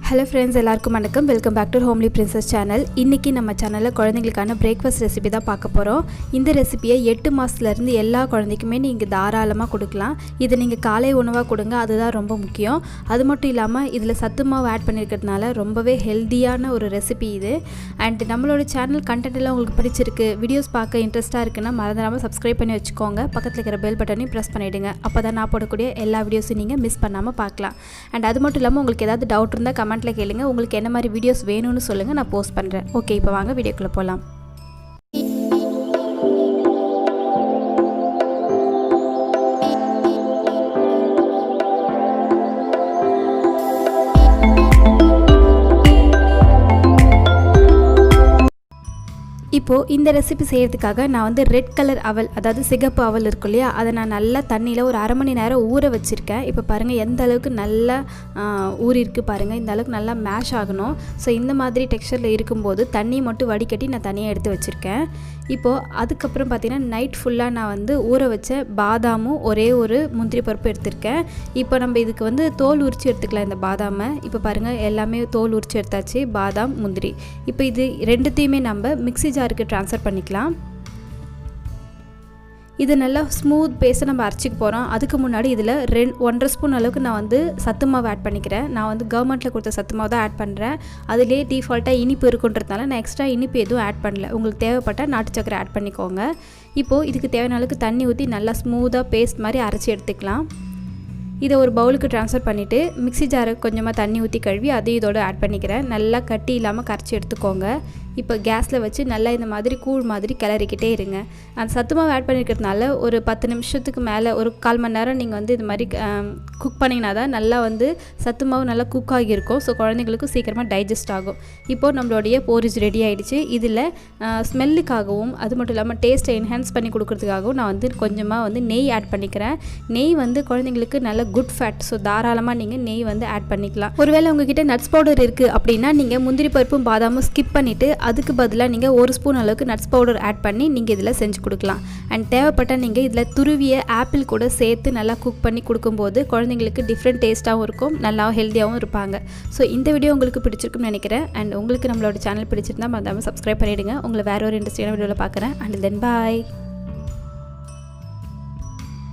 Hello friends, எல்லாருக்கும் வணக்கம். Welcome back to homely princess channel. இன்னைக்கு நம்ம சேனல்ல குழந்தைகளுக்கான பிரேக்ஃபாஸ்ட் ரெசிபி தான் பார்க்க போறோம். இந்த ரெசிபியை 8 மாசத்துல இருந்து எல்லா குழந்தைக்குமே நீங்க தாராளமா கொடுக்கலாம். இது நீங்க காலை உணவா கொடுங்க, அதுதான் ரொம்ப முக்கியம். அது மட்டும் இல்லாம இதுல சத்து மாவு ஆட் பண்ணிருக்கிறதுனால ரொம்பவே ஹெல்தியான ஒரு ரெசிபி இது. அண்ட் நம்மளோட சேனல் கண்டென்ட் எல்லாம் உங்களுக்கு பிடிச்சிருக்கு, வீடியோஸ் பார்க்க இன்ட்ரெஸ்டா இருக்குன்னா மறந்துடாம Subscribe பண்ணி வச்சுக்கோங்க. பக்கத்துல இருக்கிற பெல் பட்டனையும் பிரஸ் பண்ணிடுங்க. அப்பதான் நான் போடக்கூடிய எல்லா வீடியோஸையும் நீங்க மிஸ் பண்ணாம பார்க்கலாம். அண்ட் அது மட்டும் இல்லாம உங்களுக்கு ஏதாவது டவுட் இருந்தா கமெண்ட்ல கேளுங்க. உங்களுக்கு என்ன மாதிரி வீடியோஸ் வேணும்னு சொல்லுங்க, நான் போஸ்ட் பண்றேன். ஓகே, இப்போ வாங்க வீடியோக்குள்ள போலாம். இப்போ இந்த ரெசிபி செய்யறதுக்காக நான் வந்து ரெட் கலர் அவல், அதாவது சிகப்பு அவல் இருக்கும் இல்லையா, அதை நான் நல்லா தண்ணியில் ஒரு அரை மணி நேரம் ஊற வச்சுருக்கேன். இப்போ பாருங்கள் எந்த அளவுக்கு நல்லா ஊறிருக்கு பாருங்கள், இந்த அளவுக்கு நல்லா மேஷ் ஆகணும். ஸோ இந்த மாதிரி டெக்ஸ்சரில் இருக்கும்போது தண்ணி மட்டும் வடிகட்டி நான் தனியாக எடுத்து வச்சுருக்கேன். இப்போது அதுக்கப்புறம் பார்த்திங்கன்னா நைட் ஃபுல்லாக நான் வந்து ஊற வச்ச பாதாமும் ஒரே ஒரு முந்திரி பருப்பு எடுத்திருக்கேன். இப்போ நம்ம இதுக்கு வந்து தோல் உரித்து எடுத்துக்கலாம் இந்த பாதாமை. இப்போ பாருங்கள் எல்லாமே தோல் உரித்து எடுத்தாச்சு, பாதாம் முந்திரி. இப்போ இது ரெண்டுத்தையுமே நம்ம மிக்ஸி ஜாருக்கு ட்ரான்ஸ்ஃபர் பண்ணிக்கலாம். இது நல்லா ஸ்மூத் பேஸ்ட்டை நம்ம அரைச்சிக்க போகிறோம். அதுக்கு முன்னாடி இதில் 1.5 ஸ்பூன் அளவுக்கு நான் வந்து சத்து மாவு ஆட் பண்ணிக்கிறேன். நான் வந்து கவர்மெண்ட்டில் கொடுத்த சத்து மாவு தான் ஆட் பண்ணுறேன். அதிலே டிஃபால்ட்டாக இனிப்பு இருக்குன்றதுனால நான் எக்ஸ்ட்ரா இனிப்பு எதுவும் ஆட் பண்ணல. உங்களுக்கு தேவைப்பட்டால் நாட்டு சக்கரை ஆட் பண்ணிக்கோங்க. இப்போது இதுக்கு தேவையான அளவுக்கு தண்ணி ஊற்றி நல்லா ஸ்மூத்தாக பேஸ்ட் மாதிரி அரைச்சி எடுத்துக்கலாம். இதை ஒரு பவுலுக்கு ட்ரான்ஸ்ஃபர் பண்ணிவிட்டு மிக்ஸி ஜாரை கொஞ்சமாக தண்ணி ஊற்றி கழுவி அதையும் இதோடு ஆட் பண்ணிக்கிறேன். நல்லா கட்டி இல்லாமல் கரைச்சி எடுத்துக்கோங்க. இப்போ கேஸில் வச்சு நல்லா இந்த மாதிரி கூழ் மாதிரி கிளறிக்கிட்டே இருங்க. அந்த சத்து மாவு ஆட் பண்ணியிருக்கிறதுனால ஒரு 10 நிமிஷத்துக்கு மேலே, ஒரு 1/4 மணி நேரம் நீங்கள் வந்து இது மாதிரி குக் பண்ணிங்கன்னா தான் நல்லா வந்து சத்து மாவு நல்லா குக் ஆகியிருக்கும். ஸோ குழந்தைங்களுக்கும் சீக்கிரமாக டைஜஸ்ட் ஆகும். இப்போது நம்மளுடைய போரிஜ் ரெடி ஆகிடுச்சு. இதில் ஸ்மெல்லுக்காகவும் அது மட்டும் இல்லாமல் டேஸ்ட்டை என்ஹான்ஸ் பண்ணி கொடுக்குறதுக்காகவும் நான் வந்து கொஞ்சமாக வந்து நெய் ஆட் பண்ணிக்கிறேன். நெய் வந்து குழந்தைங்களுக்கு நல்ல குட் ஃபேட். ஸோ தாராளமாக நீங்கள் நெய் வந்து ஆட் பண்ணிக்கலாம். ஒருவேளை உங்ககிட்ட நட்ஸ் பவுடர் இருக்குது அப்படின்னா நீங்கள் முந்திரி பருப்பும் பாதாமும் ஸ்கிப் பண்ணிவிட்டு அதுக்கு பதிலாக நீங்கள் 1 ஸ்பூன் அளவுக்கு நட்ஸ் பவுடர் ஆட் பண்ணி நீங்கள் இதில் செஞ்சு கொடுக்கலாம். அண்ட் தேவைப்பட்டால் நீங்கள் இதில் துருவிய ஆப்பிள் கூட சேர்த்து நல்லா குக் பண்ணி கொடுக்கும்போது குழந்தைங்களுக்கு டிஃப்ரெண்ட் டேஸ்ட்டாகவும் இருக்கும், நல்லா ஹெல்த்தியாகவும் இருப்பாங்க. ஸோ இந்த வீடியோ உங்களுக்கு பிடிச்சிருக்குன்னு நினைக்கிறேன். அண்ட் உங்களுக்கு நம்மளோட சேனல் பிடிச்சிருந்தா மறக்காம Subscribe பண்ணிவிடுங்க. உங்களை வேற ஒரு இன்ட்ரெஸ்டிங்கான வீடியோவில் பார்க்குறேன். And then bye.